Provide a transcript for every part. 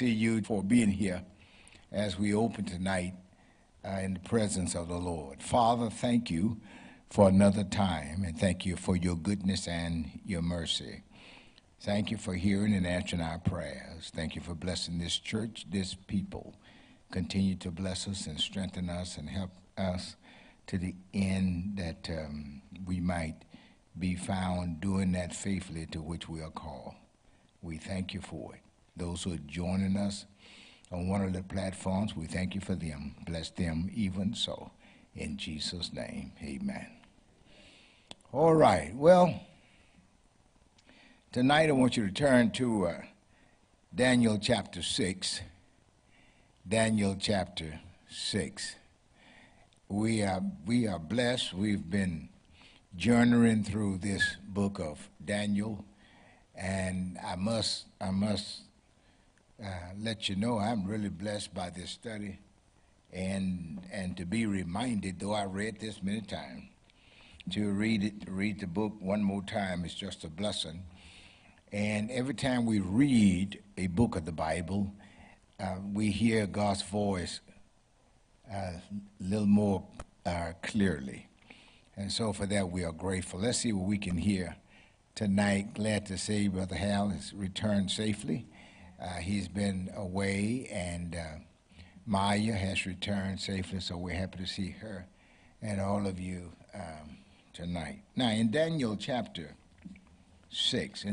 see you for being here as we open tonight in the presence of the Lord. Father, thank you for another time, and thank you for your goodness and your mercy. Thank you for hearing and answering our prayers. Thank you for blessing this church, this people. Continue to bless us and strengthen us and help us to the end that we might be found doing that faithfully to which we are called. We thank you for it. Those who are joining us on one of the platforms, we thank you for them. Bless them even so. In Jesus' name, amen. All right, well, tonight I want you to turn to Daniel chapter 6. Daniel chapter 6. We are blessed. We've been journeying through this book of Daniel, and I must let you know I'm really blessed by this study, and to be reminded, though I read this many times, to read the book one more time is just a blessing. And every time we read a book of the Bible, we hear God's voice a little more clearly. And so for that, we are grateful. Let's see what we can hear tonight. Glad to say Brother Hal has returned safely. He's been away, and Maya has returned safely, so we're happy to see her and all of you tonight. Now, in Daniel chapter 6,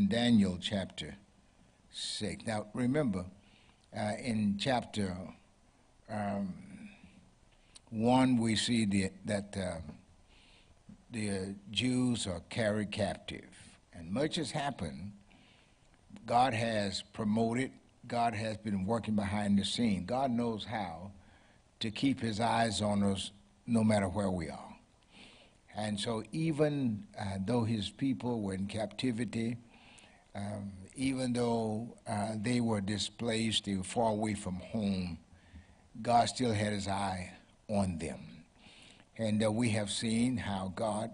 now remember, in chapter 1, we see that the Jews are carried captive, and much has happened. God has promoted. God has been working behind the scene. God knows how to keep his eyes on us no matter where we are. And so even though his people were in captivity, even though they were displaced, they were far away from home, God still had his eye on them. And we have seen how God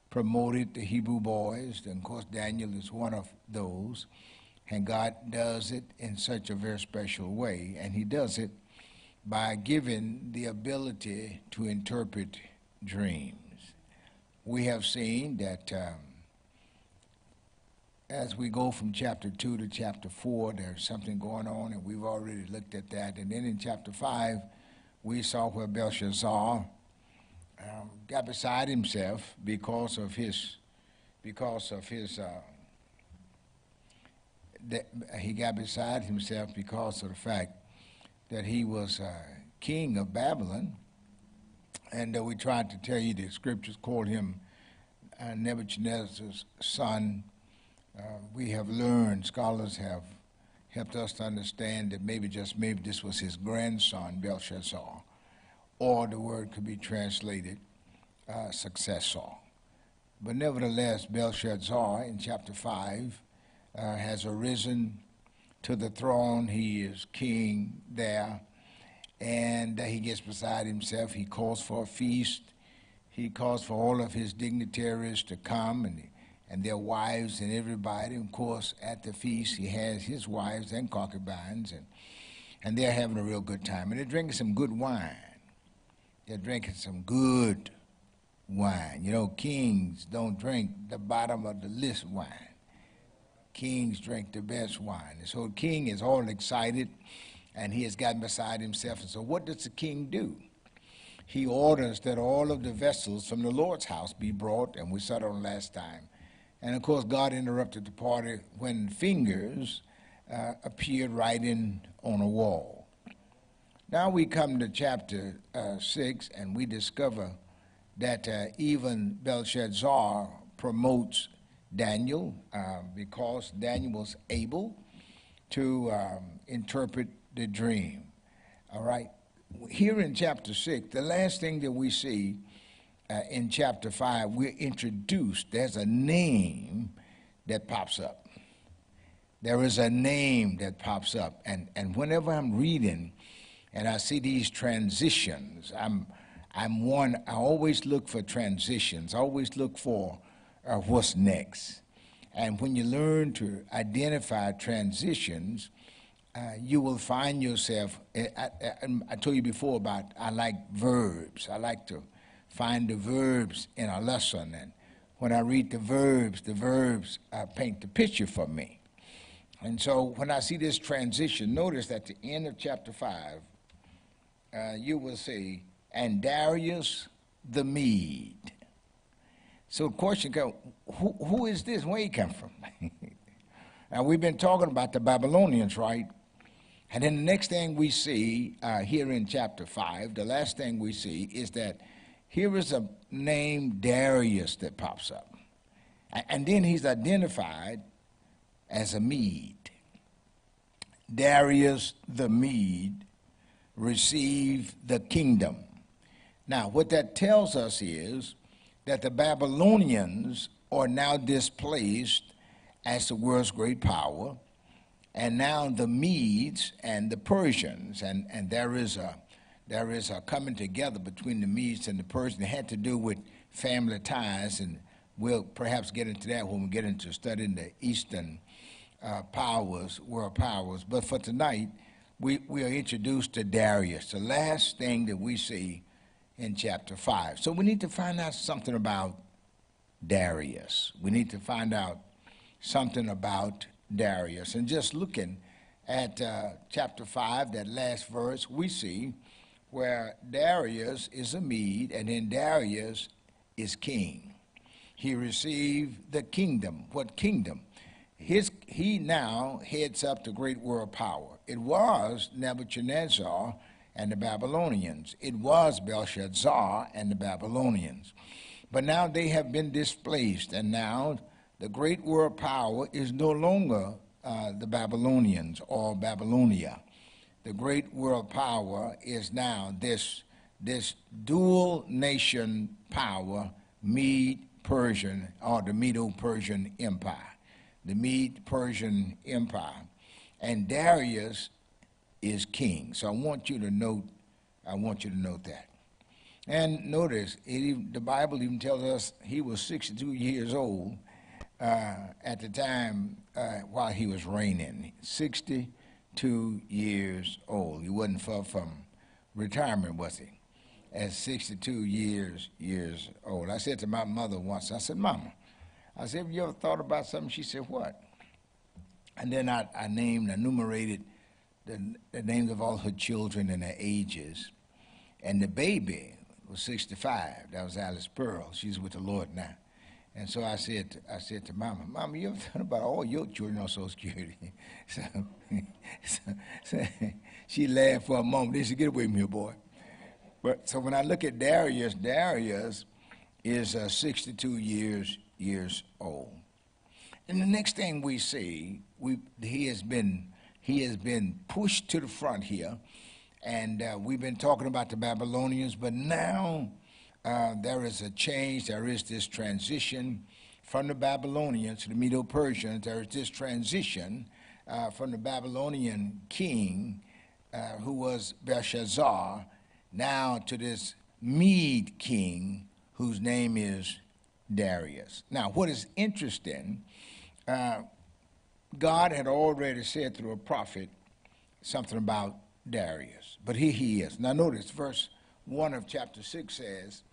promoted the Hebrew boys, and of course Daniel is one of those, and God does it in such a very special way, and he does it by giving the ability to interpret dreams. We have seen that as we go from chapter 2 to chapter 4, there's something going on, and we've already looked at that. And then in chapter 5, we saw where Belshazzar got beside himself because of his he got beside himself because of the fact that he was king of Babylon. And we tried to tell you the scriptures called him Nebuchadnezzar's son. We have learned, scholars have helped us to understand that maybe this was his grandson, Belshazzar, or the word could be translated successor. But nevertheless, Belshazzar in chapter 5 has arisen to the throne. He is king there. And he gets beside himself. He calls for a feast. He calls for all of his dignitaries to come and their wives and everybody. Of course, at the feast, he has his wives and concubines, and they're having a real good time. And they're drinking some good wine. They're drinking some good wine. You know, kings don't drink the bottom of the list wine. Kings drink the best wine. And so the king is all excited, and he has gotten beside himself. And so what does the king do? He orders that all of the vessels from the Lord's house be brought, and we saw it on last time. And of course, God interrupted the party when fingers appeared writing on a wall. Now we come to chapter 6, and we discover that even Belshazzar promotes Daniel because Daniel was able to interpret the dream. All right. Here in chapter 6, the last thing that we see in chapter 5, we're introduced. There's a name that pops up. There is a name that pops up. And whenever I'm reading and I see these transitions, I always look for transitions. I always look for what's next. And when you learn to identify transitions, you will find yourself, I told you before about I like verbs. I like to find the verbs in a lesson. And when I read the verbs paint the picture for me. And so when I see this transition, notice at the end of chapter 5, you will see, and Darius the Mede. So the question comes, who is this? Where he come from? Now we've been talking about the Babylonians, right? And then the next thing we see here in chapter 5, the last thing we see is that here is a name Darius that pops up. And then he's identified as a Mede. Darius the Mede received the kingdom. Now, what that tells us is that the Babylonians are now displaced as the world's great power, and now the Medes and the Persians, and there is a coming together between the Medes and the Persians. It had to do with family ties, and we'll perhaps get into that when we get into studying the Eastern powers, world powers. But for tonight, we are introduced to Darius, the last thing that we see in chapter 5. So we need to find out something about Darius. We need to find out something about Darius. And just looking at chapter 5, that last verse, we see where Darius is a Mede, and then Darius is king. He received the kingdom. What kingdom? He now heads up the great world power. It was Nebuchadnezzar and the Babylonians. It was Belshazzar and the Babylonians. But now they have been displaced, and now the great world power is no longer the Babylonians or Babylonia. The great world power is now this dual nation power, Mede-Persian, or the Medo-Persian Empire. The Mede-Persian Empire. And Darius is king. So I want you to note that. And notice, the Bible even tells us he was 62 years old at the time while he was reigning. 62 years old. He wasn't far from retirement, was he? At 62 years old. I said to my mother once, I said, Mama, I said, have you ever thought about something? She said, what? And then I enumerated the names of all her children and their ages. And the baby was 65. That was Alice Pearl. She's with the Lord now. And so I said to Mama, you ever thought about all your children on Social Security? So she laughed for a moment. Then she said, get away from here, boy. But so when I look at Darius is 62 years old. And the next thing we see, he has been pushed to the front here, and we've been talking about the Babylonians, but now there is a change. There is this transition from the Babylonians to the Medo-Persians. There is this transition from the Babylonian king, who was Belshazzar, now to this Mede king, whose name is Darius. Now, what is interesting, God had already said through a prophet something about Darius, but here he is. Now notice verse 1 of chapter 6 says,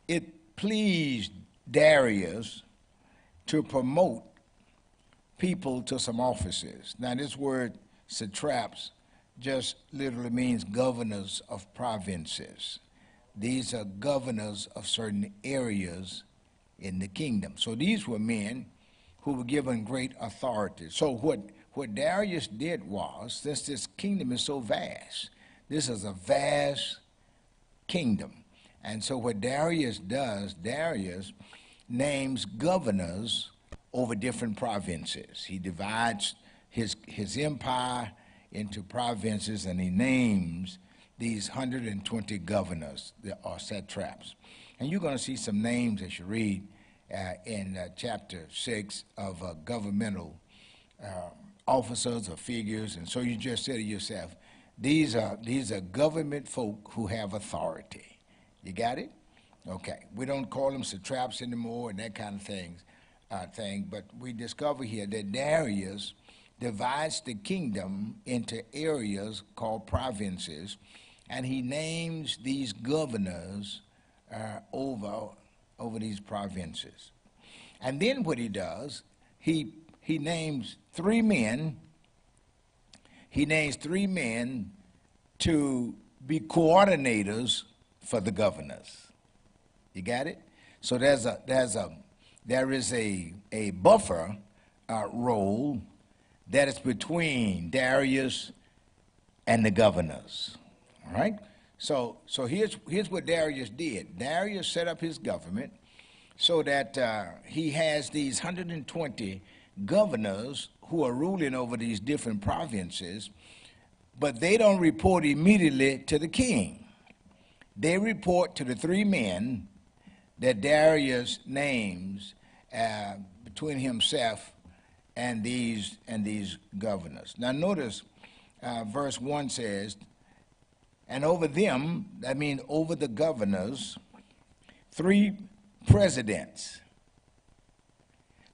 it pleased Darius to promote people to some offices. Now this word satraps just literally means governors of provinces. These are governors of certain areas in the kingdom. So these were men who were given great authority. So what Darius did was, since this kingdom is so vast, this is a vast kingdom. And so what Darius does, Darius names governors over different provinces. He divides his empire into provinces, and he names these 120 governors, or satraps. And you're going to see some names as you read in chapter 6 of governmental officers or figures. And so you just say to yourself, these are government folk who have authority. You got it? Okay. We don't call them satraps anymore and that kind of thing, but we discover here that Darius divides the kingdom into areas called provinces, and he names these governors over these provinces. And then what he does, he names three men. He names three men to be coordinators for the governors. You got it? So there is a buffer role that is between Darius and the governors. All right? So here's what Darius did. Darius set up his government so that he has these 120 governors who are ruling over these different provinces, but they don't report immediately to the king. They report to the three men that Darius names between himself and these governors. Now notice verse 1 says, and over them, that means over the governors, three presidents.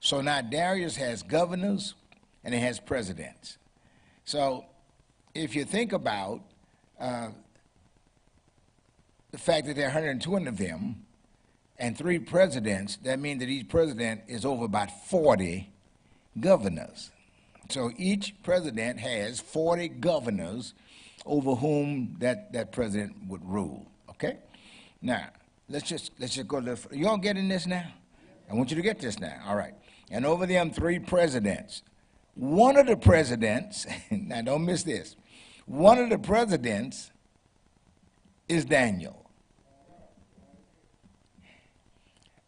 So now Darius has governors and he has presidents. So if you think about the fact that there are 120 of them and three presidents, that means that each president is over about 40 governors. So each president has 40 governors over whom that president would rule. Okay? Now, let's just go a little. You all getting this now? I want you to get this now. All right. And over them three presidents. One of the presidents, now don't miss this, one of the presidents is Daniel.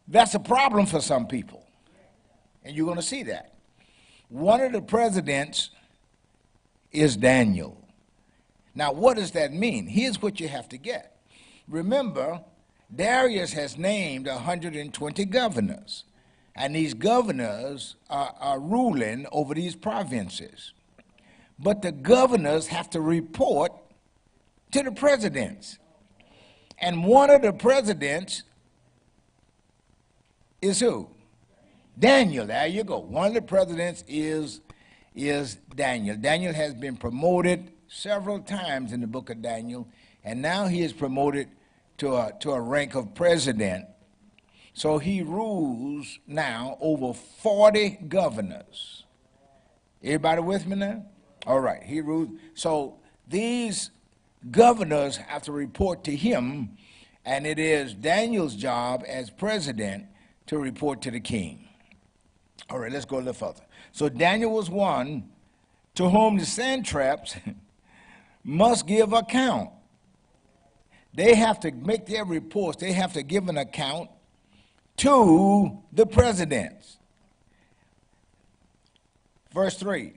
That's a problem for some people. And you're going to see that. One of the presidents is Daniel. Now, what does that mean? Here's what you have to get. Remember, Darius has named 120 governors, and these governors are ruling over these provinces. But the governors have to report to the presidents. And one of the presidents is who? Daniel. There you go. One of the presidents is Daniel. Daniel has been promoted several times in the book of Daniel, and now he is promoted to a rank of president. So he rules now over 40 governors. Everybody with me now? All right, he rules. So these governors have to report to him, and it is Daniel's job as president to report to the king. All right, let's go a little further. So Daniel was one to whom the satraps must give account. They have to make their reports. They have to give an account to the presidents. Verse 3.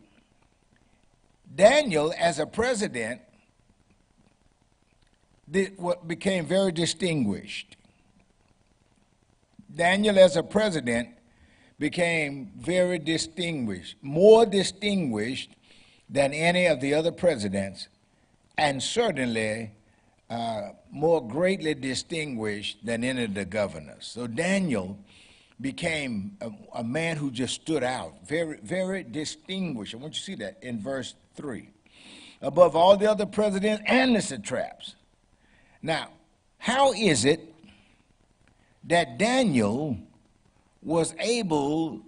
Daniel, as a president, became very distinguished. Daniel, as a president, became very distinguished, more distinguished than any of the other presidents, and certainly more greatly distinguished than any of the governors. So Daniel became a man who just stood out, very, very distinguished. I want you to see that in verse 3. Above all the other presidents and the satraps. Now, how is it that Daniel was able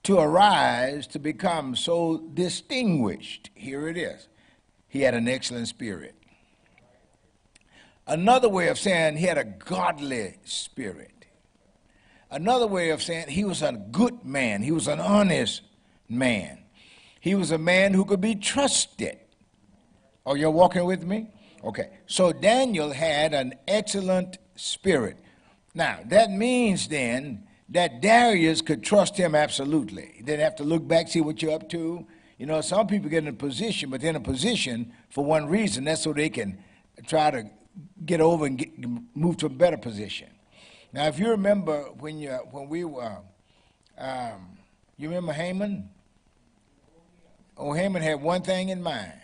to arise to become so distinguished? Here it is. He had an excellent spirit. Another way of saying he had a godly spirit. Another way of saying he was a good man. He was an honest man. He was a man who could be trusted. Oh, you're walking with me? Okay. So Daniel had an excellent spirit. Now, that means then that Darius could trust him absolutely. He didn't have to look back, see what you're up to. You know, some people get in a position, but they're in a position for one reason. That's so they can try to get over and move to a better position. Now, if you remember when we were, you remember Haman? Oh, Haman had one thing in mind.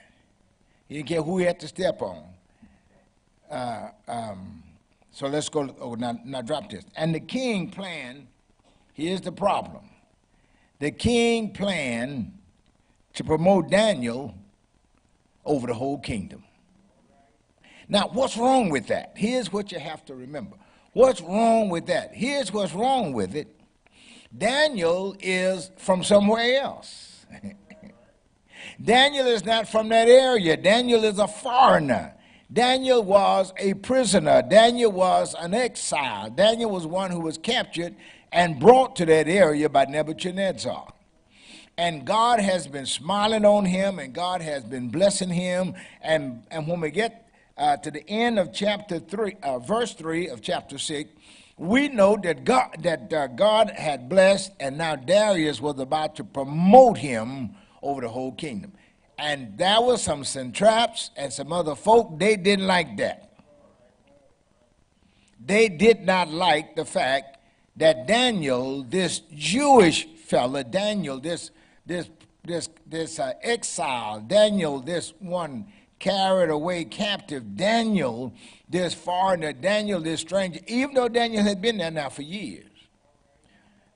He didn't care who he had to step on. So let's go, now drop this. And the king planned, here's the problem. The king planned to promote Daniel over the whole kingdom. Now, what's wrong with that? Here's what you have to remember. What's wrong with that? Here's what's wrong with it. Daniel is from somewhere else. Daniel is not from that area. Daniel is a foreigner. Daniel was a prisoner. Daniel was an exile. Daniel was one who was captured and brought to that area by Nebuchadnezzar. And God has been smiling on him, and God has been blessing him. And when we get to the end of chapter 3, verse 3 of chapter 6, we know that God had blessed, and now Darius was about to promote him over the whole kingdom. And there were some satraps and some other folk, they didn't like that. They did not like the fact that Daniel, this Jewish fella, Daniel, this exile, Daniel, this one carried away captive, Daniel, this foreigner, Daniel, this stranger, even though Daniel had been there now for years.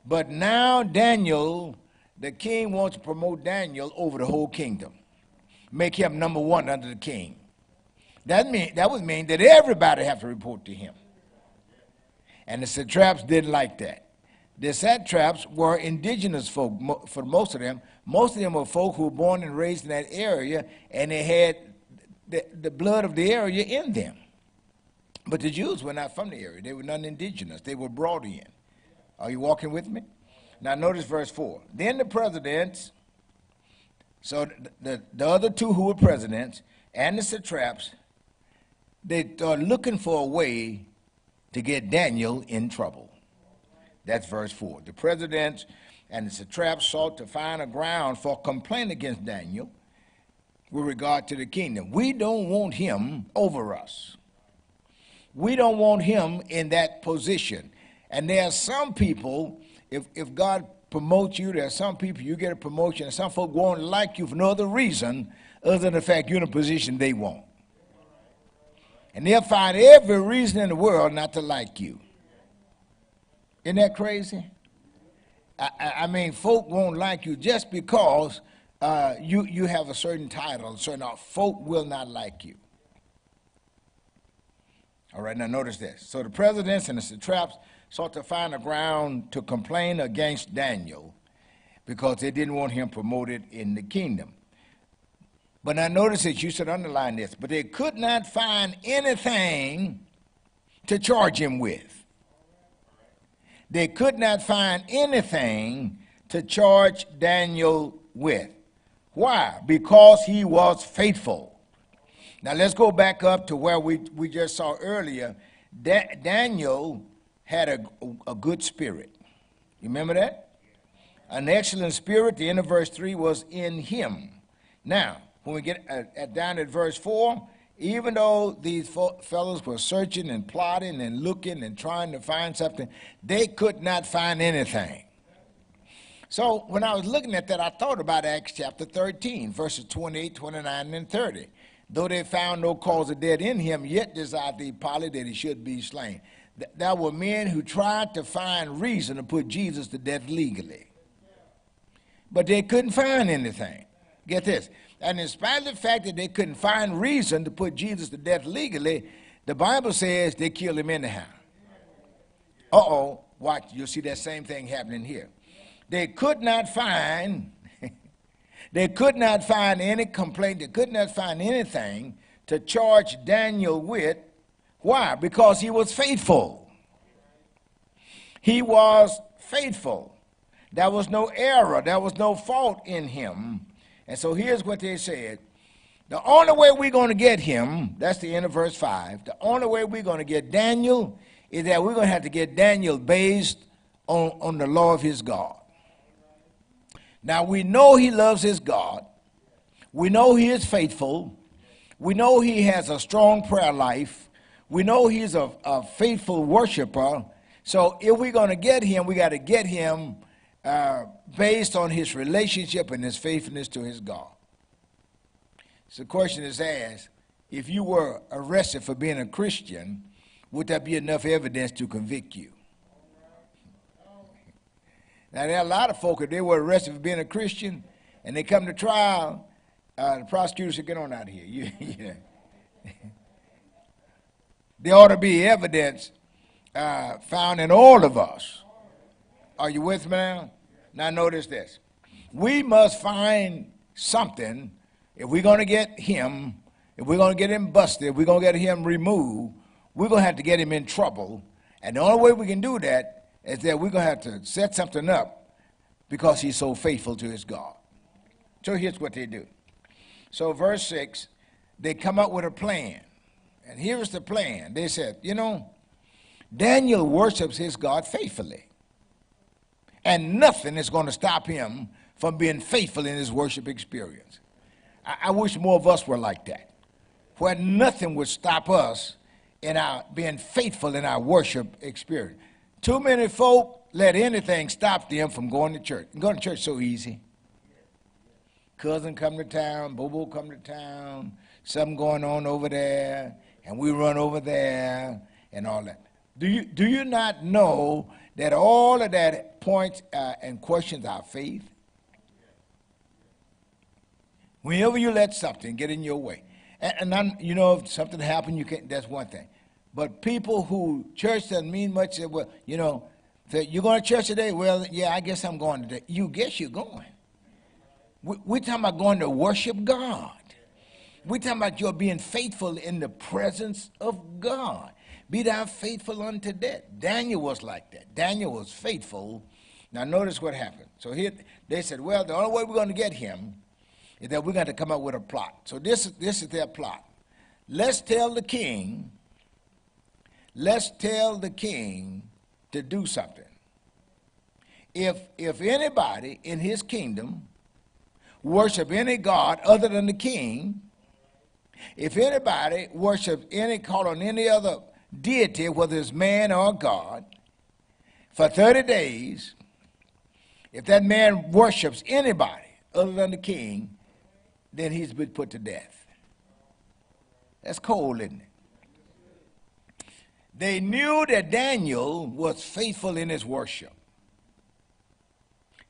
But now Daniel, the king wants to promote Daniel over the whole kingdom. Make him number one under the king. That would mean that everybody have to report to him. And the satraps didn't like that. The satraps were indigenous folk for most of them. Most of them were folk who were born and raised in that area, and they had the blood of the area in them. But the Jews were not from the area. They were non-indigenous. They were brought in. Are you walking with me? Now notice verse 4. Then the presidents, so the other two who were presidents, and the satraps, they started looking for a way to get Daniel in trouble. That's verse 4. The presidents and the satraps sought to find a ground for complaint against Daniel with regard to the kingdom. We don't want him over us. We don't want him in that position. And there are some people, if God promotes you, there are some people you get a promotion, and some folk won't like you for no other reason other than the fact you're in a position they want. And they'll find every reason in the world not to like you. Isn't that crazy? I mean, folk won't like you just because you have a certain title. Certain folk will not like you. All right, now notice this. So the presidents and the satraps sought to find a ground to complain against Daniel because they didn't want him promoted in the kingdom. But now notice this, you should underline this, but they could not find anything to charge him with. They could not find anything to charge Daniel with. Why? Because he was faithful. Now let's go back up to where we just saw earlier. Daniel had a good spirit. You remember that? An excellent spirit, the end of verse 3, was in him. Now, when we get down at verse 4, even though these fellows were searching and plotting and looking and trying to find something, they could not find anything. So when I was looking at that, I thought about Acts chapter 13, verses 28, 29, and 30. Though they found no cause of death in him, yet desired they partly that he should be slain. There were men who tried to find reason to put Jesus to death legally. But they couldn't find anything. Get this. And in spite of the fact that they couldn't find reason to put Jesus to death legally, the Bible says they killed him anyhow. Uh-oh, watch, you'll see that same thing happening here. They could not find, any complaint, they could not find anything to charge Daniel with. Why? Because he was faithful. He was faithful. There was no error, there was no fault in him. And so here's what they said. The only way we're going to get him, that's the end of verse 5, the only way we're going to get Daniel is that we're going to have to get Daniel based on the law of his God. Now, we know he loves his God. We know he is faithful. We know he has a strong prayer life. We know he's a faithful worshiper. So if we're going to get him, we got to get him based on his relationship and his faithfulness to his God. So the question is asked, if you were arrested for being a Christian, would that be enough evidence to convict you? Now, there are a lot of folk, if they were arrested for being a Christian, and they come to trial, the prosecutor said, get on out of here. There ought to be evidence found in all of us. Are you with me now? Now notice this. We must find something if we're going to get him, if we're going to get him busted, if we're going to get him removed, we're going to have to get him in trouble. And the only way we can do that is that we're going to have to set something up because he's so faithful to his God. So here's what they do. So verse 6, they come up with a plan. And here's the plan. They said, you know, Daniel worships his God faithfully. And nothing is going to stop him from being faithful in his worship experience. I wish more of us were like that, where nothing would stop us in our being faithful in our worship experience. Too many folk let anything stop them from going to church. Going to church is so easy. Cousin come to town, Bobo come to town, something going on over there, and we run over there and all that. Do you not know that all of that points and questions our faith? Whenever you let something get in your way, and then, you know, if something happened, you can't. That's one thing. But people who church doesn't mean much. Say, well, you know, say, you're going to church today? Well, yeah, I guess I'm going today. You guess you're going. We're talking about going to worship God. We're talking about you're being faithful in the presence of God. Be thou faithful unto death. Daniel was like that. Daniel was faithful. Now notice what happened. So here they said, well, the only way we're going to get him is that we're going to come up with a plot. So this is their plot. Let's tell the king to do something. If anybody in his kingdom worship any god other than the king, if anybody worship call on any other deity, whether it's man or God, for 30 days, if that man worships anybody other than the king, then he's been put to death. That's cold, isn't it? They knew that Daniel was faithful in his worship.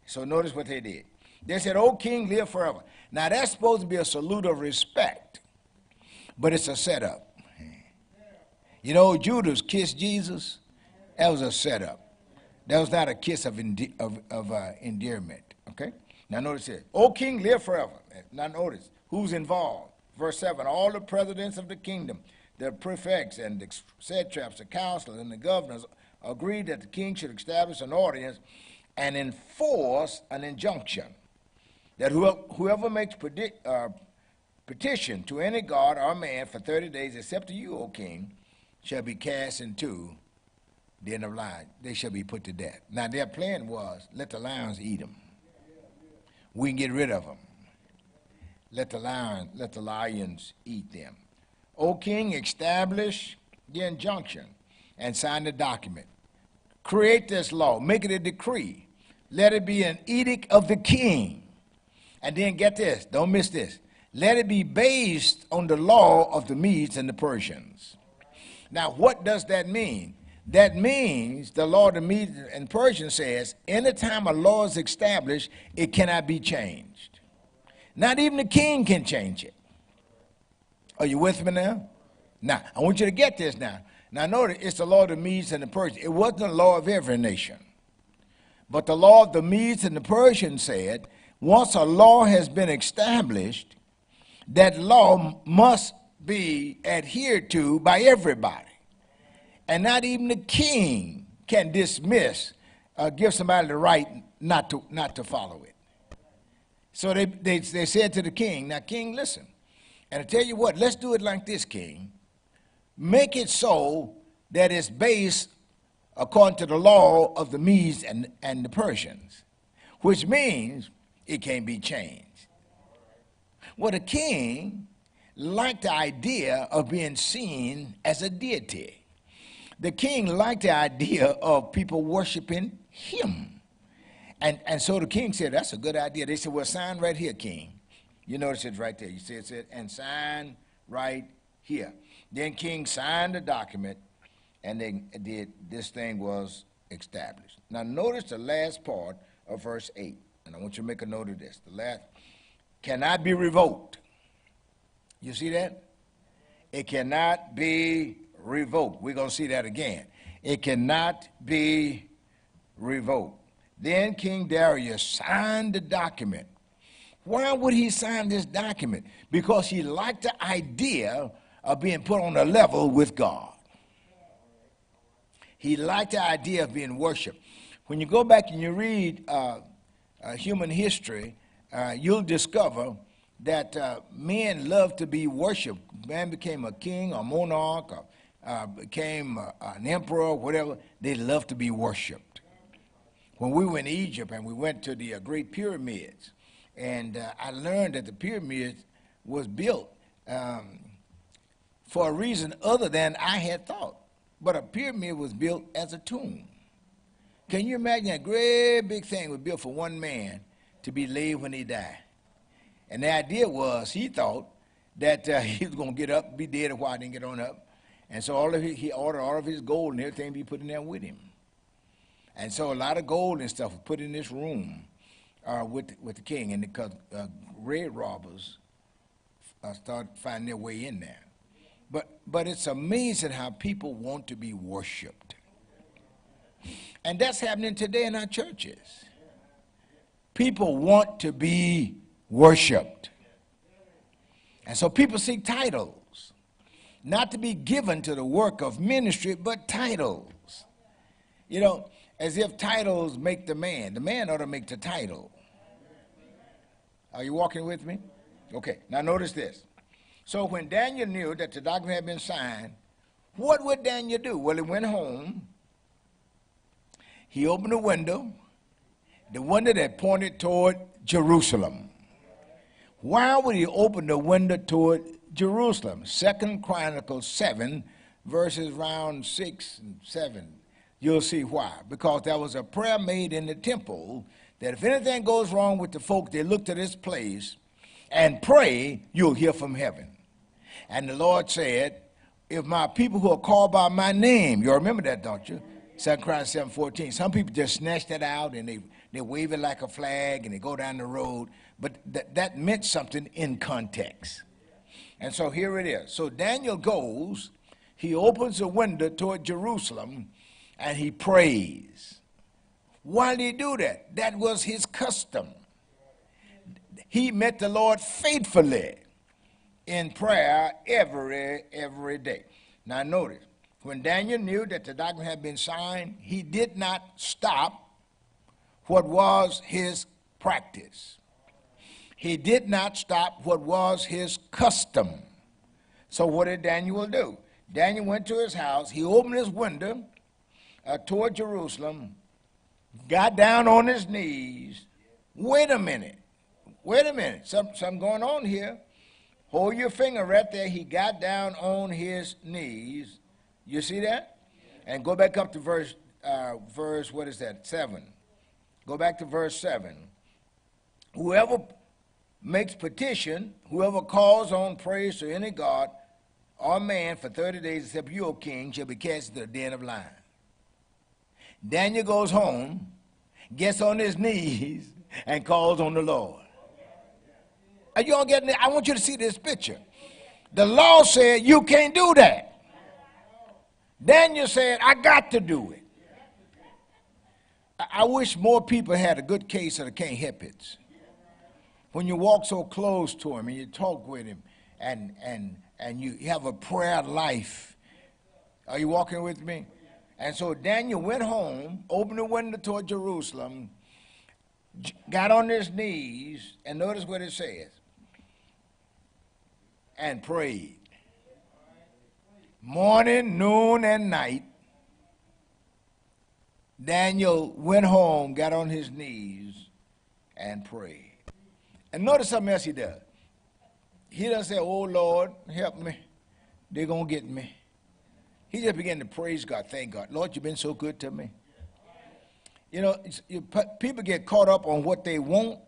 So notice what they did. They said, "O king, live forever." Now that's supposed to be a salute of respect, but it's a setup. You know, Judas kissed Jesus. That was a setup. That was not a kiss of endearment. Okay? Now notice it. "O king, live forever." Now notice who's involved. Verse 7, all the presidents of the kingdom, the prefects and the satraps, the counselors and the governors agreed that the king should establish an ordinance and enforce an injunction that whoever makes petition to any god or man for 30 days, except to you, O king, shall be cast into the end of life. They shall be put to death. Now their plan was, let the lions eat them. We can get rid of them. Let the lions eat them. O king, establish the injunction and sign the document. Create this law. Make it a decree. Let it be an edict of the king. And then get this. Don't miss this. Let it be based on the law of the Medes and the Persians. Now, what does that mean? That means the law of the Medes and Persians says, anytime a law is established, it cannot be changed. Not even the king can change it. Are you with me now? Now, I want you to get this now. Now, notice it's the law of the Medes and the Persians. It wasn't the law of every nation. But the law of the Medes and the Persians said, once a law has been established, that law must be adhered to by everybody. And not even the king can dismiss, give somebody the right not to follow it. So they said to the king, now, king, listen. And I tell you what, let's do it like this, king. Make it so that it's based according to the law of the Medes and the Persians, which means it can't be changed. Well, the king liked the idea of being seen as a deity. The king liked the idea of people worshiping him. And so the king said, that's a good idea. They said, well, sign right here, king. You notice it's right there. You see it said, and sign right here. Then king signed the document, and this thing was established. Now notice the last part of verse 8, and I want you to make a note of this. cannot be revoked. You see that? It cannot be revoked. We're going to see that again. It cannot be revoked. Then King Darius signed the document. Why would he sign this document? Because he liked the idea of being put on a level with God. He liked the idea of being worshiped. When you go back and you read human history, you'll discover that men love to be worshipped. Man became a king, a monarch, became an emperor, whatever. They love to be worshipped. When we were in Egypt and we went to the Great Pyramids, and I learned that the pyramids was built for a reason other than I had thought. But a pyramid was built as a tomb. Can you imagine a great big thing was built for one man to be laid when he died? And the idea was, he thought that he was going to get up, be dead a while, then get on up. And so he ordered all of his gold and everything be put in there with him. And so a lot of gold and stuff was put in this room with the king, and because red robbers started finding their way in there. But it's amazing how people want to be worshipped. And that's happening today in our churches. People want to be worshipped. And so people seek titles, not to be given to the work of ministry, but titles. You know, as if titles make the man. The man ought to make the title. Are you walking with me? Okay, now notice this. So when Daniel knew that the document had been signed, what would Daniel do? Well, he went home. He opened the window that pointed toward Jerusalem. Why would he open the window toward Jerusalem? 2 Chronicles 7, verses around 6 and 7. You'll see why. Because there was a prayer made in the temple that if anything goes wrong with the folk, they look to this place and pray, you'll hear from heaven. And the Lord said, if my people who are called by my name, you remember that, don't you? 2 Chronicles 7:14. Some people just snatch that out and they wave it like a flag and they go down the road. But that meant something in context. And so here it is. So Daniel goes, he opens a window toward Jerusalem, and he prays. Why did he do that? That was his custom. He met the Lord faithfully in prayer every day. Now notice, when Daniel knew that the document had been signed, he did not stop what was his practice. He did not stop what was his custom. So what did Daniel do? Daniel went to his house, he opened his window toward Jerusalem, got down on his knees. Wait a minute, something going on here. Hold your finger right there. He got down on his knees. You see that? And go back up to verse, what is that, 7. Go back to verse 7. Whoever makes petition, whoever calls on praise to any god or man for 30 days, except you, O king, shall be cast into the den of lions. Daniel goes home, gets on his knees, and calls on the Lord. Are you all getting it? I want you to see this picture. The law said you can't do that. Daniel said, I got to do it. I wish more people had a good case of the can't help it. When you walk so close to him and you talk with him and you have a prayer life. Are you walking with me? And so Daniel went home, opened the window toward Jerusalem, got on his knees, and notice what it says, and prayed. Morning, noon, and night, Daniel went home, got on his knees, and prayed. And notice something else he does. He doesn't say, oh, Lord, help me. They're going to get me. He just began to praise God, thank God. Lord, you've been so good to me. You know, people get caught up on what they want,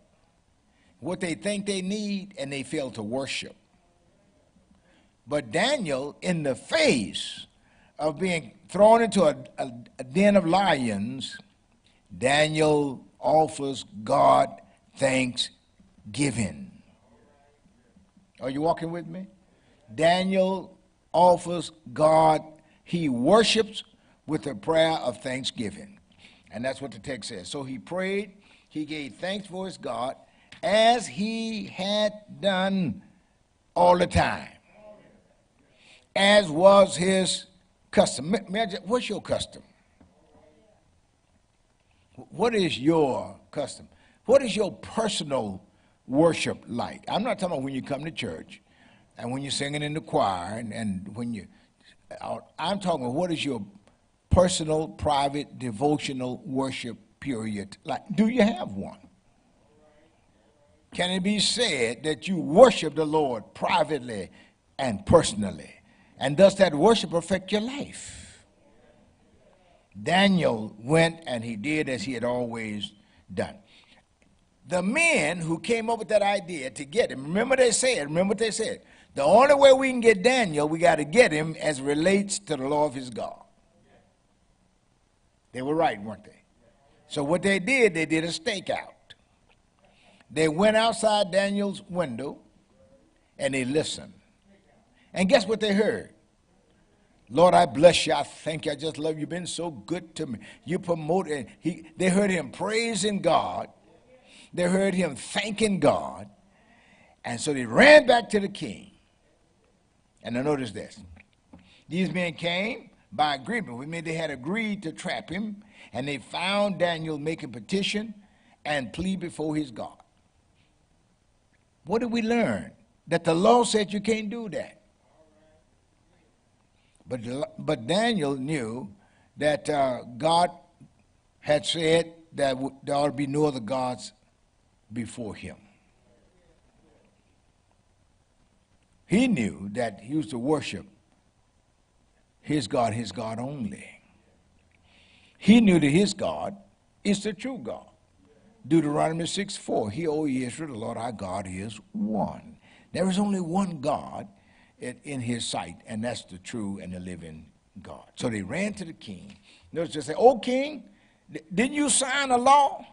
what they think they need, and they fail to worship. But Daniel, in the face of being thrown into a den of lions, Daniel offers God thanksgiving. Are you walking with me? Daniel offers God, he worships with a prayer of thanksgiving. And that's what the text says. So he prayed, he gave thanks for his God, as he had done all the time, as was his custom. What's your custom? What is your custom? What is your personal worship like? I'm not talking about when you come to church and when you're singing in the choir and when you, I'm talking about what is your personal, private, devotional worship period like? Do you have one? Can it be said that you worship the Lord privately and personally? And does that worship affect your life? Daniel went and he did as he had always done. The men who came up with that idea to get him, remember what they said, the only way we can get Daniel, we got to get him as relates to the law of his God. They were right, weren't they? So what they did a stakeout. They went outside Daniel's window and they listened. And guess what they heard? Lord, I bless you. I thank you. I just love you. You've been so good to me. You promoted. They heard him praising God. They heard him thanking God. And so they ran back to the king. And now notice this. These men came by agreement. We mean they had agreed to trap him. And they found Daniel making petition and plea before his God. What did we learn? That the law said you can't do that. But Daniel knew that God had said that there ought to be no other gods before him. He knew that he was to worship his God only. He knew that his God is the true God. Deuteronomy 6:4, Hear, O ye Israel, the Lord our God is one. There is only one God in his sight, and that's the true and the living God. So they ran to the king. Notice they say, "Oh, king, didn't you sign a law?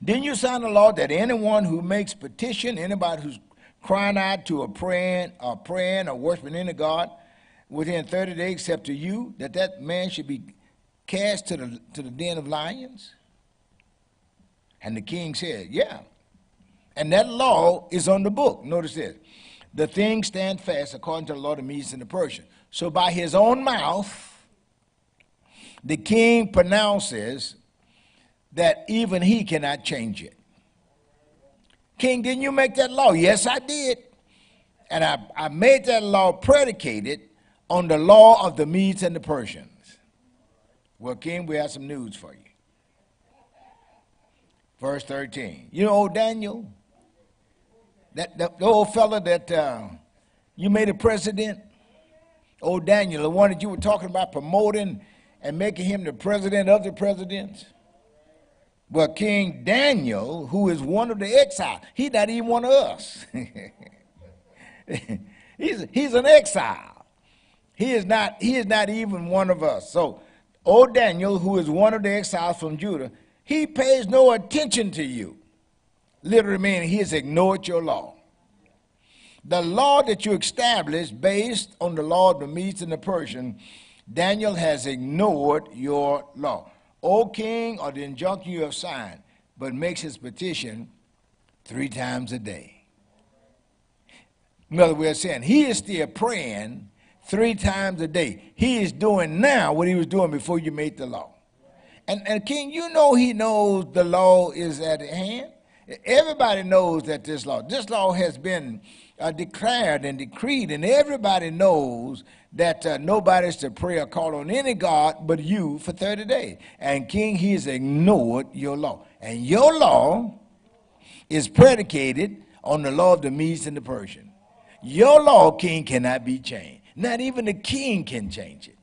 Didn't you sign a law that anyone who makes petition, anybody who's crying out to a praying or worshiping any God within 30 days except to you, that man should be cast to the den of lions?" And the king said, yeah. And that law is on the book. Notice this. The things stand fast according to the law of the Medes and the Persians. So by his own mouth, the king pronounces that even he cannot change it. King, didn't you make that law? Yes, I did. And I made that law predicated on the law of the Medes and the Persians. Well, king, we have some news for you. Verse 13. You know old Daniel? The old fella that you made a president? Old Daniel, the one that you were talking about promoting and making him the president of the presidents? Well, King Daniel, who is one of the exiles, he's not even one of us. he's an exile. He is not even one of us. So, old Daniel, who is one of the exiles from Judah, he pays no attention to you. Literally meaning he has ignored your law. The law that you established based on the law of the Medes and the Persians, Daniel has ignored your law. O king, or the injunction you have signed, but makes his petition 3 times a day. Another way of saying, he is still praying 3 times a day. He is doing now what he was doing before you made the law. And king, you know he knows the law is at hand. Everybody knows that this law has been declared and decreed, and everybody knows that nobody's to pray or call on any God but you for 30 days. And king, he has ignored your law. And your law is predicated on the law of the Medes and the Persians. Your law, king, cannot be changed. Not even the king can change it.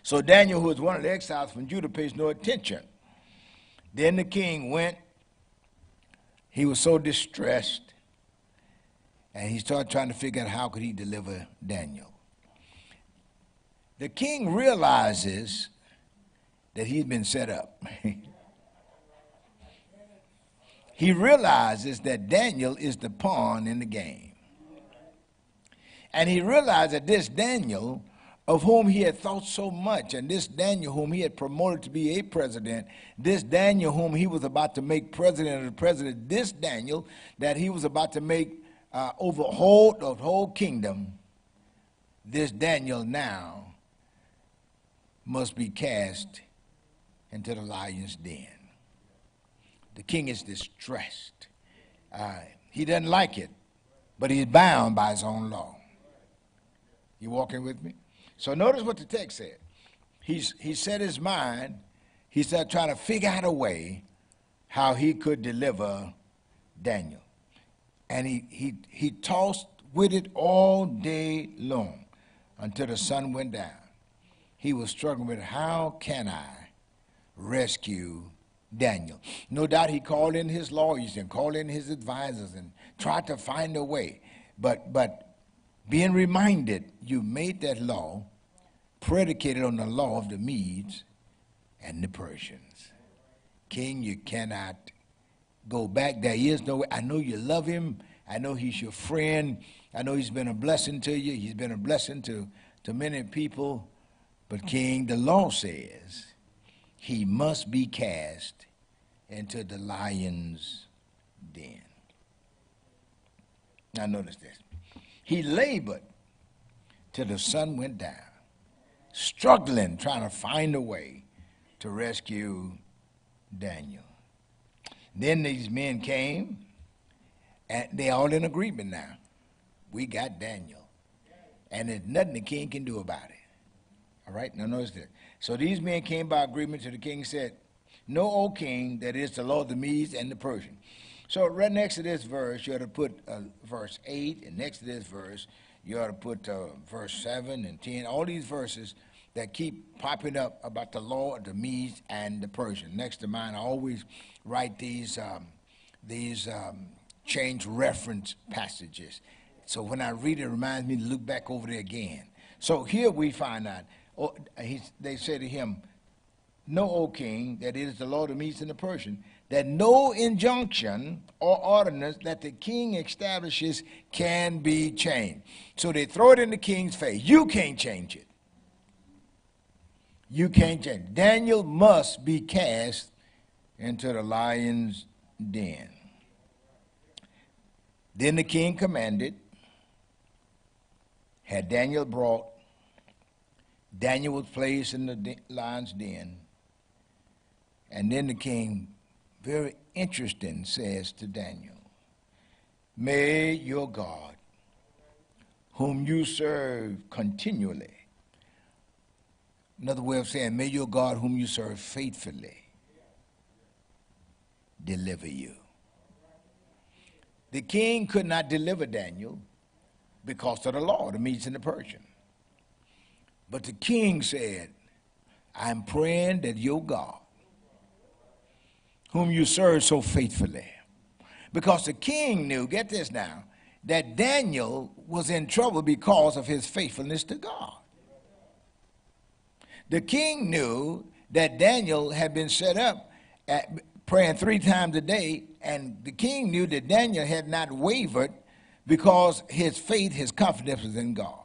So Daniel, who was one of the exiles from Judah, pays no attention. Then the king went. He was so distressed, and he started trying to figure out how could he deliver Daniel. The king realizes that he's been set up. he realizes that Daniel is the pawn in the game. And he realized that this Daniel, of whom he had thought so much, and this Daniel whom he had promoted to be a president, this Daniel whom he was about to make president of the president, this Daniel that he was about to make overhaul the whole kingdom, this Daniel now must be cast into the lion's den. The king is distressed. He doesn't like it, but he's bound by his own law. You walking with me? So notice what the text said. He set his mind, he started trying to figure out a way how he could deliver Daniel. And he tossed with it all day long until the sun went down. He was struggling with, how can I rescue Daniel? No doubt he called in his lawyers and called in his advisors and tried to find a way. But being reminded, you made that law predicated on the law of the Medes and the Persians. King, you cannot go back. There is no way. I know you love him. I know he's your friend. I know he's been a blessing to you. He's been a blessing to many people. But King, the law says he must be cast into the lion's den. Now notice this. He labored till the sun went down, struggling, trying to find a way to rescue Daniel. Then these men came, and they're all in agreement now. We got Daniel, and there's nothing the king can do about it. All right, now notice this. So these men came by agreement to the king and said, "Know, O king, that it is the law of the Medes and the Persians." So right next to this verse, you ought to put verse 8, and next to this verse, you ought to put verse 7 and 10, all these verses that keep popping up about the law of the Medes and the Persians. Next to mine, I always write these change reference passages. So when I read it, it reminds me to look back over there again. So here we find out, they say to him, "Know, O king, that it is the law of the Medes and the Persians, that no injunction or ordinance that the king establishes can be changed." So they throw it in the king's face. You can't change it. You can't change it. Daniel must be cast into the lion's den. Then the king commanded, had Daniel brought. Daniel was placed in the lion's den. And then the king, very interesting, says to Daniel, "May your God, whom you serve continually," another way of saying, may your God, whom you serve faithfully, deliver you. The king could not deliver Daniel because of the law, the Medes and the Persians. But the king said, "I'm praying that your God, whom you serve so faithfully," because the king knew, get this now, that Daniel was in trouble because of his faithfulness to God. The king knew that Daniel had been set up at praying 3 times a day, and the king knew that Daniel had not wavered because his faith, his confidence was in God.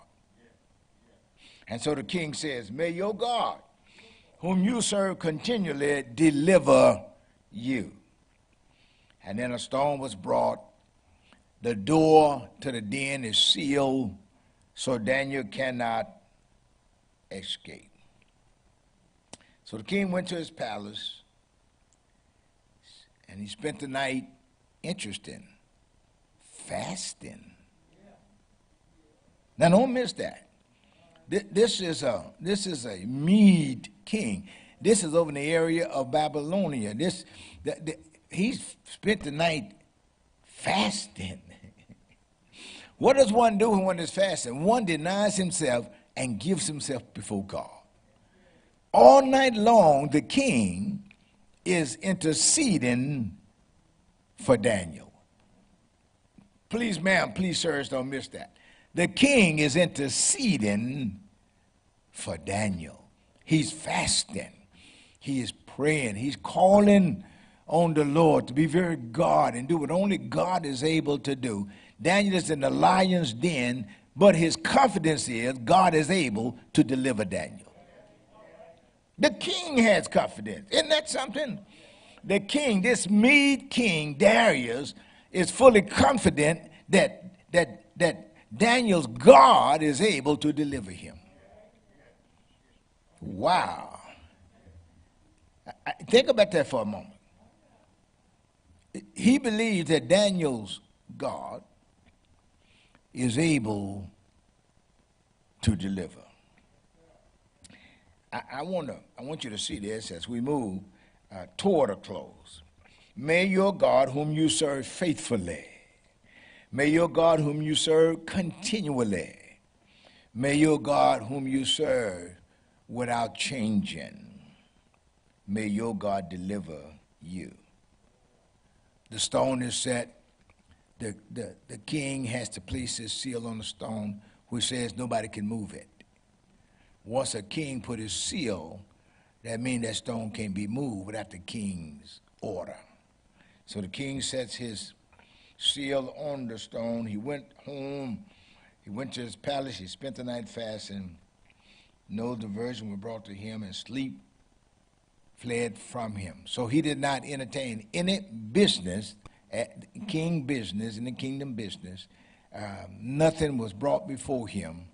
And so the king says, "May your God, whom you serve continually, deliver you." And then a stone was brought. The door to the den is sealed, so Daniel cannot escape. So the king went to his palace, and he spent the night, interesting, fasting. Now don't miss that. This is a Mede king. This is over in the area of Babylonia. He spent the night fasting. What does one do when one is fasting? One denies himself and gives himself before God. All night long, the king is interceding for Daniel. Please, ma'am, please, sirs, don't miss that. The king is interceding for Daniel. He's fasting. He is praying. He's calling on the Lord, to be very God and do what only God is able to do. Daniel is in the lion's den, but his confidence is God is able to deliver Daniel. The king has confidence. Isn't that something? The king, this Mede king, Darius, is fully confident that Daniel's God is able to deliver him. Wow. Think about that for a moment. He believes that Daniel's God is able to deliver. I want you to see this as we move toward a close. May your God, whom you serve faithfully, may your God, whom you serve continually, may your God, whom you serve without changing, may your God deliver you. The stone is set. The king has to place his seal on the stone, which says nobody can move it. Once a king put his seal, that means that stone can't be moved without the king's order. So the king sets his seal on the stone. He went home. He went to his palace. He spent the night fasting. No diversion was brought to him, and sleep fled from him. So he did not entertain any business, king business, in the kingdom business. Nothing was brought before him.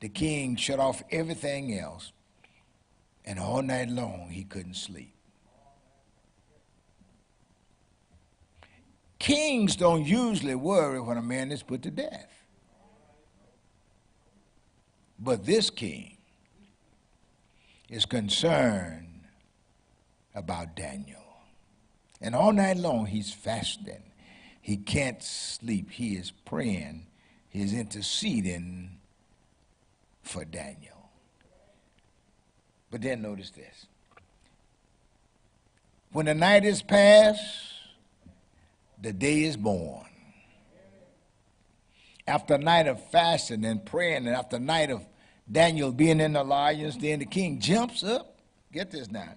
The king shut off everything else, and all night long he couldn't sleep. Kings don't usually worry when a man is put to death. But this king is concerned about Daniel. And all night long he's fasting. He can't sleep. He is praying. He is interceding for Daniel. But then notice this. When the night is past, the day is born. After a night of fasting and praying, and after a night of Daniel being in the lion's den, the king jumps up. Get this now.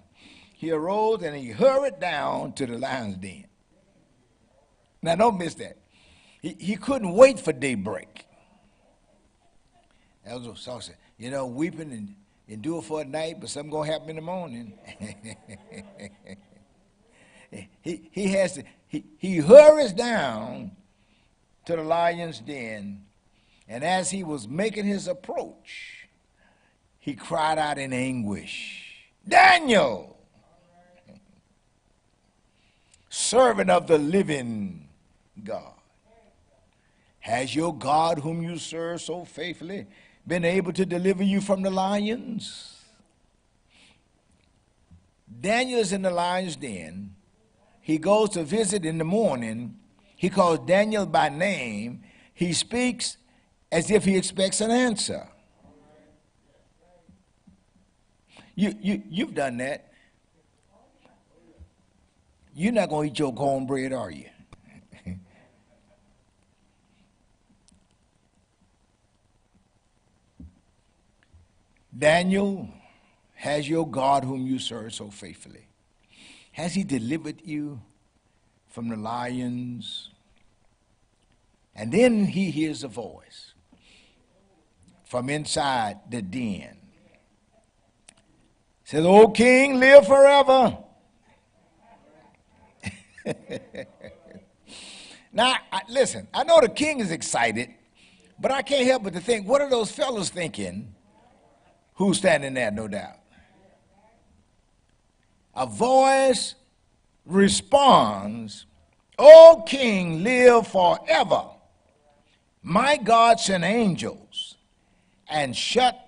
He arose and he hurried down to the lion's den. Now don't miss that. He couldn't wait for daybreak. That was what Saul said. You know, weeping and endure for a night, but something gonna happen in the morning. He hurries down to the lion's den, and as he was making his approach, he cried out in anguish, Daniel, servant of the living God, has your God, whom you serve so faithfully, been able to deliver you from the lions? Daniel is in the lion's den. He goes to visit in the morning. He calls Daniel by name. He speaks as if he expects an answer. You've done that. You're not going to eat your cornbread, are you? Daniel, has your God whom you serve so faithfully, has he delivered you from the lions? And then he hears a voice from inside the den. It says, O king, live forever. Now, listen, I know the king is excited, but I can't help but to think, what are those fellows thinking who's standing there, no doubt? A voice responds, O king, live forever. My God sent angels and shut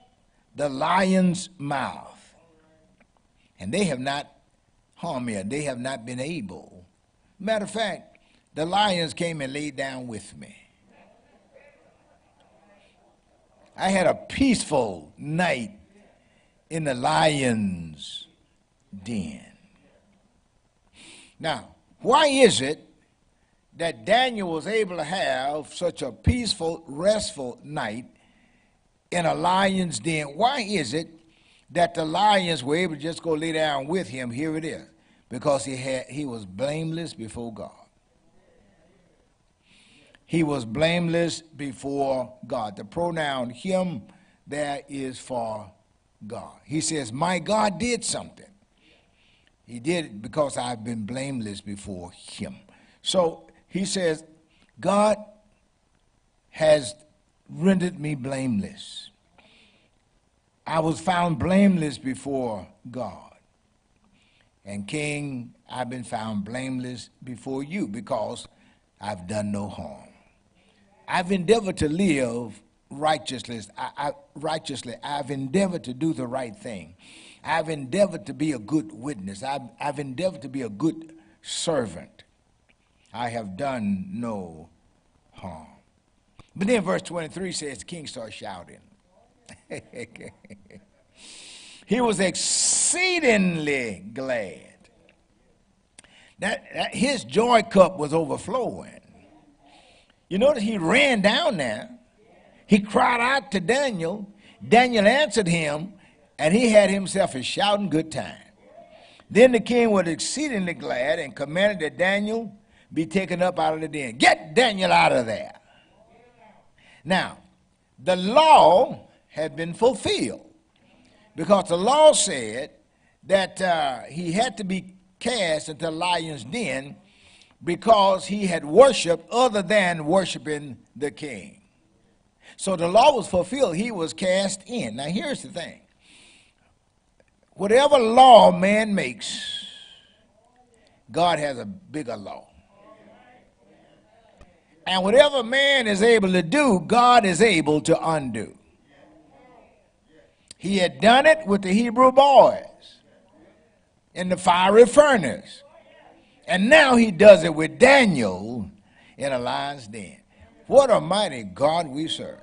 the lion's mouth, and they have not harmed me, they have not been able. Matter of fact, the lions came and laid down with me. I had a peaceful night in the lion's den. Now, why is it that Daniel was able to have such a peaceful, restful night in a lion's den? Why is it that the lions were able to just go lay down with him? Here it is. because he was blameless before God. He was blameless before God. The pronoun him there is for God. He says, my God did something. He did it because I've been blameless before him. So he says, God has rendered me blameless. I was found blameless before God. And King, I've been found blameless before you because I've done no harm. I've endeavored to live righteously. I've endeavored to do the right thing. I've endeavored to be a good witness. I've endeavored to be a good servant. I have done no harm. But then verse 23 says the king starts shouting. He was exceedingly glad. That his joy cup was overflowing. You notice he ran down there. He cried out to Daniel. Daniel answered him, and he had himself a shouting good time. Then the king was exceedingly glad and commanded that Daniel be taken up out of the den. Get Daniel out of there. Now, the law had been fulfilled because the law said that he had to be cast into the lion's den because he had worshiped other than worshiping the king. So the law was fulfilled. He was cast in. Now here's the thing. Whatever law man makes, God has a bigger law. And whatever man is able to do, God is able to undo. He had done it with the Hebrew boys in the fiery furnace. And now he does it with Daniel in a lion's den. What a mighty God we serve.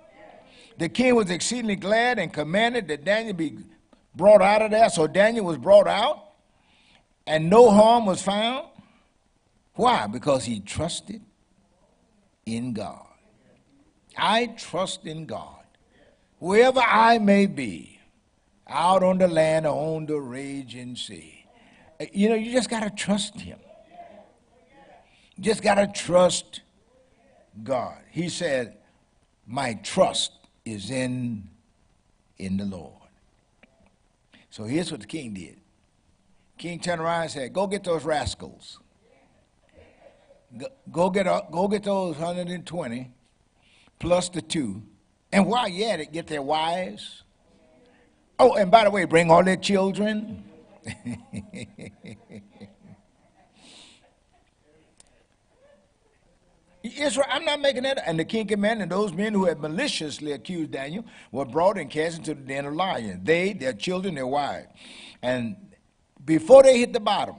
The king was exceedingly glad and commanded that Daniel be brought out of there. So Daniel was brought out, and no harm was found. Why? Because he trusted in God. I trust in God. Wherever I may be, out on the land or on the raging sea. You know, you just got to trust him. You just got to trust God. He said, my trust is in the Lord. So here's what the king did. King turned around and said, go get those rascals. Go get those 120 plus the 2. And while you're at it, get their wives. Oh, and by the way, bring all their children. Israel, I'm not making that. And the king commanded those men who had maliciously accused Daniel were brought and cast into the den of lions. They, their children, their wives. And before they hit the bottom,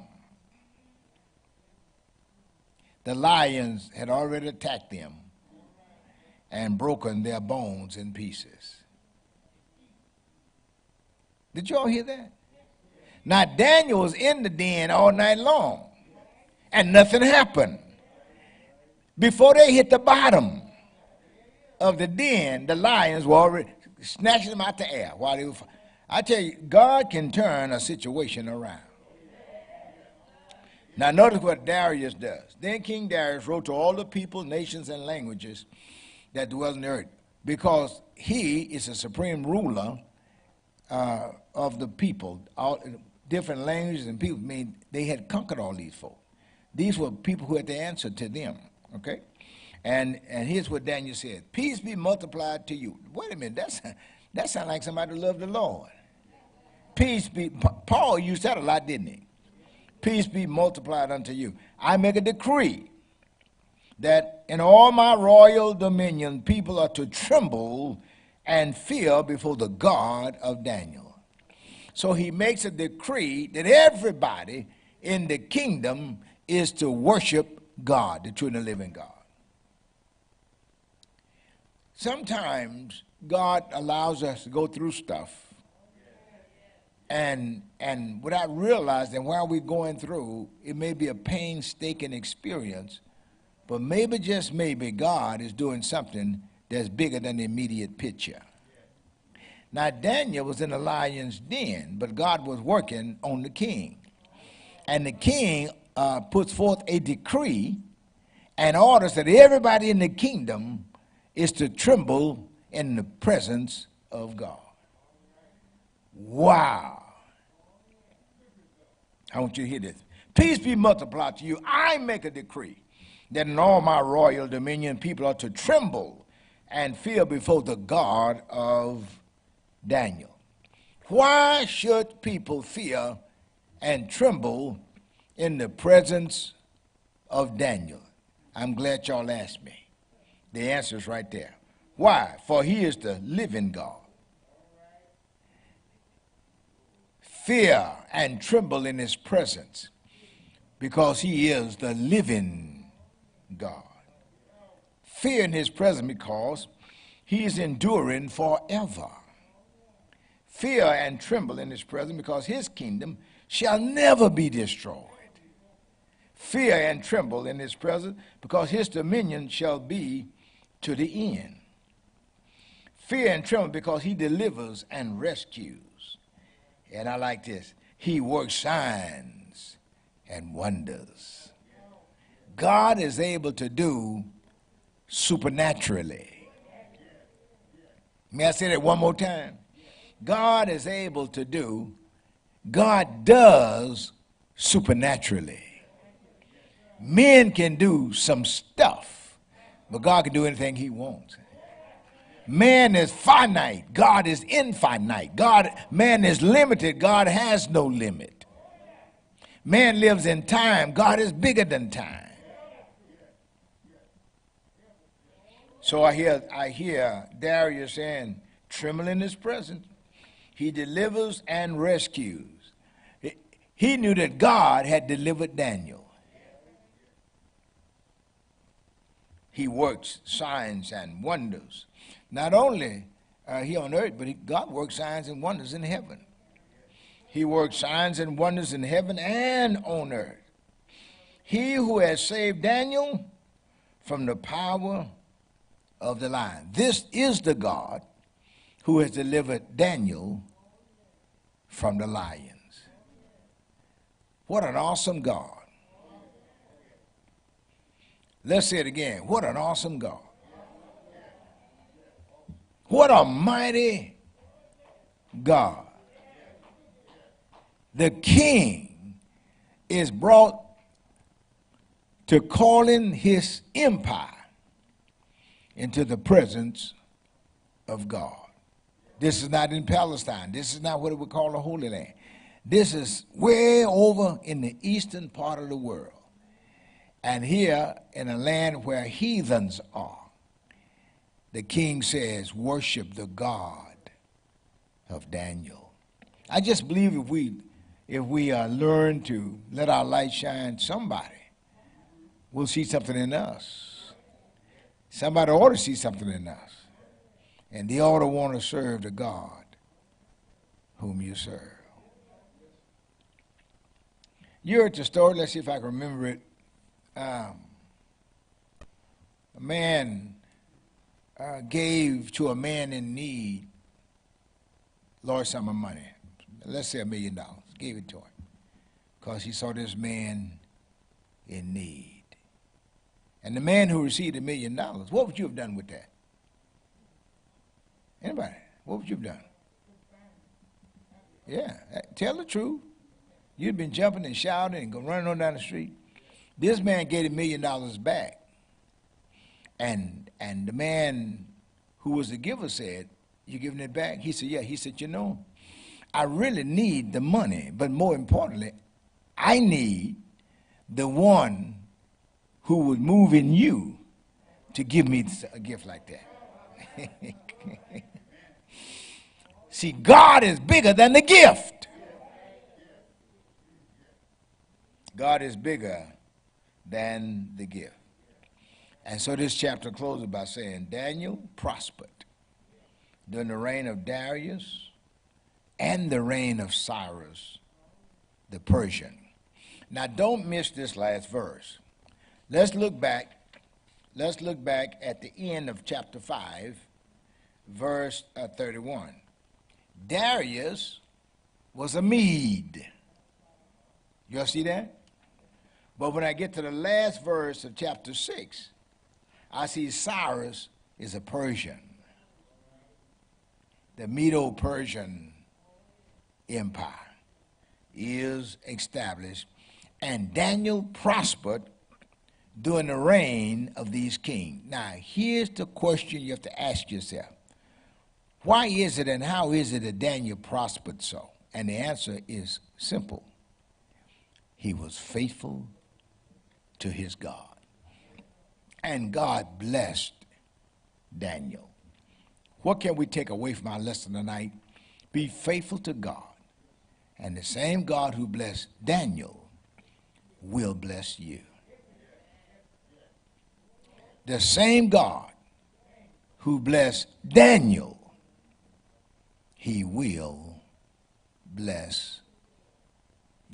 the lions had already attacked them and broken their bones in pieces. Did you all hear that? Now, Daniel was in the den all night long, and nothing happened. Before they hit the bottom of the den, the lions were already snatching them out the air. While they were, I tell you, God can turn a situation around. Now, notice what Darius does. Then King Darius wrote to all the people, nations, and languages that dwell in the earth, because he is the supreme ruler of the people. All different languages and people. I mean, they had conquered all these folk. These were people who had to answer to them. Okay? And here's what Daniel said. Peace be multiplied to you. Wait a minute. That sounds like somebody who loved the Lord. Peace be. Paul used that a lot, didn't he? Peace be multiplied unto you. I make a decree that in all my royal dominion, people are to tremble and fear before the God of Daniel. So he makes a decree that everybody in the kingdom is to worship God, the true and the living God. Sometimes God allows us to go through stuff and without realizing while we're going through, it may be a painstaking experience, but maybe, just maybe, God is doing something that's bigger than the immediate picture. Now, Daniel was in the lion's den, but God was working on the king. And the king puts forth a decree and orders that everybody in the kingdom is to tremble in the presence of God. Wow. I want you to hear this. Peace be multiplied to you. I make a decree that in all my royal dominion people are to tremble and fear before the God of Daniel. Why should people fear and tremble in the presence of Daniel? I'm glad y'all asked me. The answer is right there. Why? For he is the living God. Fear and tremble in his presence because he is the living God. Fear in his presence because he is enduring forever. Fear and tremble in his presence because his kingdom shall never be destroyed. Fear and tremble in his presence because his dominion shall be to the end. Fear and tremble because he delivers and rescues. And I like this. He works signs and wonders. God is able to do supernaturally. May I say that one more time? God is able to do, God does supernaturally. Men can do some stuff, but God can do anything he wants. Man is finite, God is infinite. Man is limited, God has no limit. Man lives in time, God is bigger than time. So I hear Darius saying, tremble in his presence. He delivers and rescues. He knew that God had delivered Daniel. He works signs and wonders. Not only here on earth, but God works signs and wonders in heaven. He works signs and wonders in heaven and on earth. He who has saved Daniel from the power of the lion. This is the God who has delivered Daniel from the lions. What an awesome God. Let's say it again. What an awesome God. What a mighty God. The king is brought to calling his empire into the presence of God. This is not in Palestine. This is not what we call the Holy Land. This is way over in the eastern part of the world. And here in a land where heathens are, the king says, worship the God of Daniel. I just believe if we learn to let our light shine, somebody will see something in us. Somebody ought to see something in us. And they ought to want to serve the God whom you serve. You heard the story, let's see if I can remember it. A man gave to a man in need large sum of money. Let's say $1 million. Gave it to him because he saw this man in need. And the man who received $1 million, what would you have done with that? Anybody? What would you have done? Yeah, tell the truth. You'd been jumping and shouting and running on down the street. This man gave $1 million back. And the man who was the giver said, you giving it back? He said, yeah. He said, you know, I really need the money, but more importantly, I need the one who would move in you to give me a gift like that. See, God is bigger than the gift. God is bigger than the gift. And so this chapter closes by saying, Daniel prospered during the reign of Darius and the reign of Cyrus the Persian. Now don't miss this last verse. Let's look back at the end of chapter 5, verse 31. Darius was a Mede. You see that? But when I get to the last verse of chapter 6, I see Cyrus is a Persian. The Medo-Persian Empire is established, and Daniel prospered during the reign of these kings. Now, here's the question you have to ask yourself. Why is it and how is it that Daniel prospered so? And the answer is simple. He was faithful to his God. And God blessed Daniel. What can we take away from our lesson tonight? Be faithful to God. And the same God who blessed Daniel will bless you. The same God who blessed Daniel, he will bless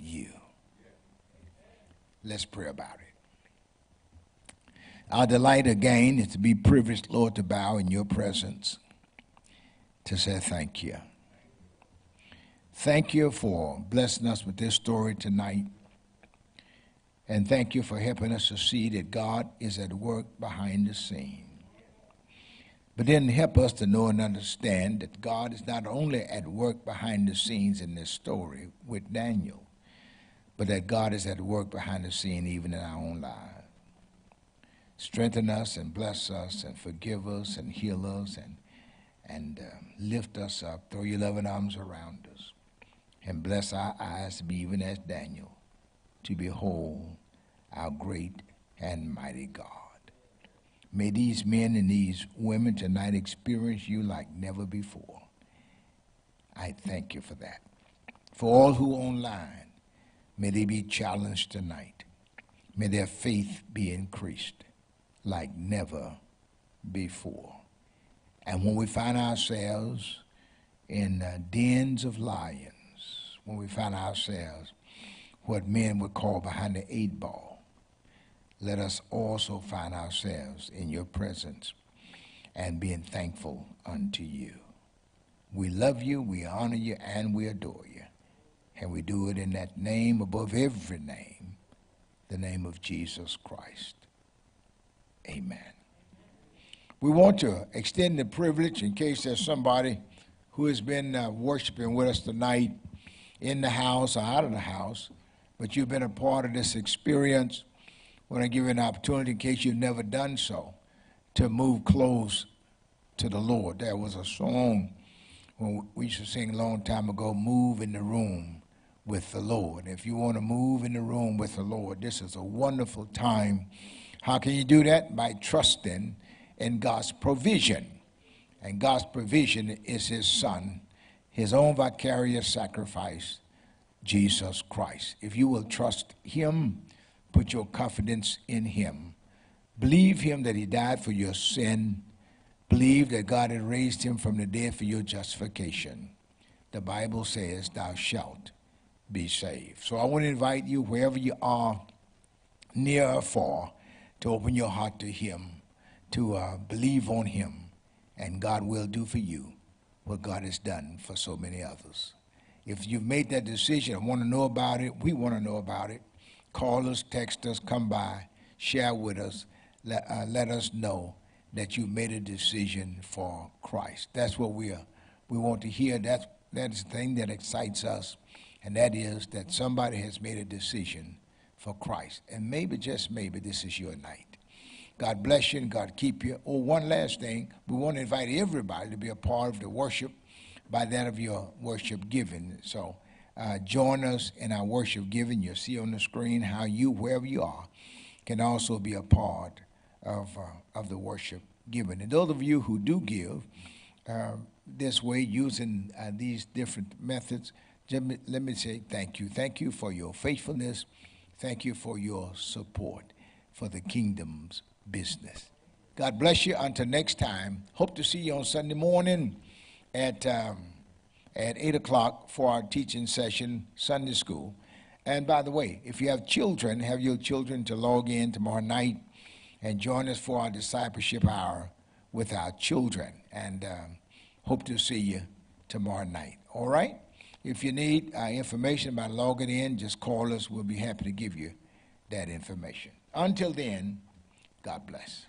you. Let's pray about it. Our delight again is to be privileged, Lord, to bow in your presence, to say thank you. Thank you for blessing us with this story tonight. And thank you for helping us to see that God is at work behind the scene. But then help us to know and understand that God is not only at work behind the scenes in this story with Daniel, but that God is at work behind the scene even in our own lives. Strengthen us and bless us and forgive us and heal us and lift us up. Throw your loving arms around us. And bless our eyes to be even as Daniel, to behold our great and mighty God. May these men and these women tonight experience you like never before. I thank you for that. For all who are online, may they be challenged tonight. May their faith be increased like never before. And when we find ourselves in dens of lions, when we find ourselves what men would call behind the 8 ball, let us also find ourselves in your presence and being thankful unto you. We love you, we honor you, and we adore you. And we do it in that name above every name, the name of Jesus Christ. Amen. We want to extend the privilege in case there's somebody who has been worshiping with us tonight in the house or out of the house, but you've been a part of this experience. I want to give you an opportunity, in case you've never done so, to move close to the Lord. There was a song when we used to sing a long time ago, Move in the Room with the Lord. If you want to move in the room with the Lord, this is a wonderful time. How can you do that? By trusting in God's provision. And God's provision is his Son, his own vicarious sacrifice, Jesus Christ. If you will trust him, put your confidence in him, believe him that he died for your sin, believe that God had raised him from the dead for your justification, the Bible says, thou shalt be saved. So I want to invite you, wherever you are, near or far, to open your heart to him, to believe on him, and God will do for you what God has done for so many others. If you've made that decision, I want to know about it, we want to know about it. Call us, text us, come by, share with us, let us know that you made a decision for Christ. That's what we want to hear. That is the thing that excites us, and that is that somebody has made a decision for Christ. And maybe, just maybe, this is your night. God bless you and God keep you. Oh, one last thing. We want to invite everybody to be a part of the worship by that of your worship giving. So join us in our worship giving. You'll see on the screen how you, wherever you are, can also be a part of the worship giving. And those of you who do give this way, using these different methods, let me say thank you. Thank you for your faithfulness. Thank you for your support for the kingdom's business. God bless you. Until next time, hope to see you on Sunday morning at 8 o'clock for our teaching session, Sunday school. And by the way, if you have children, have your children to log in tomorrow night and join us for our discipleship hour with our children. And hope to see you tomorrow night. All right? If you need information about logging in, just call us. We'll be happy to give you that information. Until then, God bless.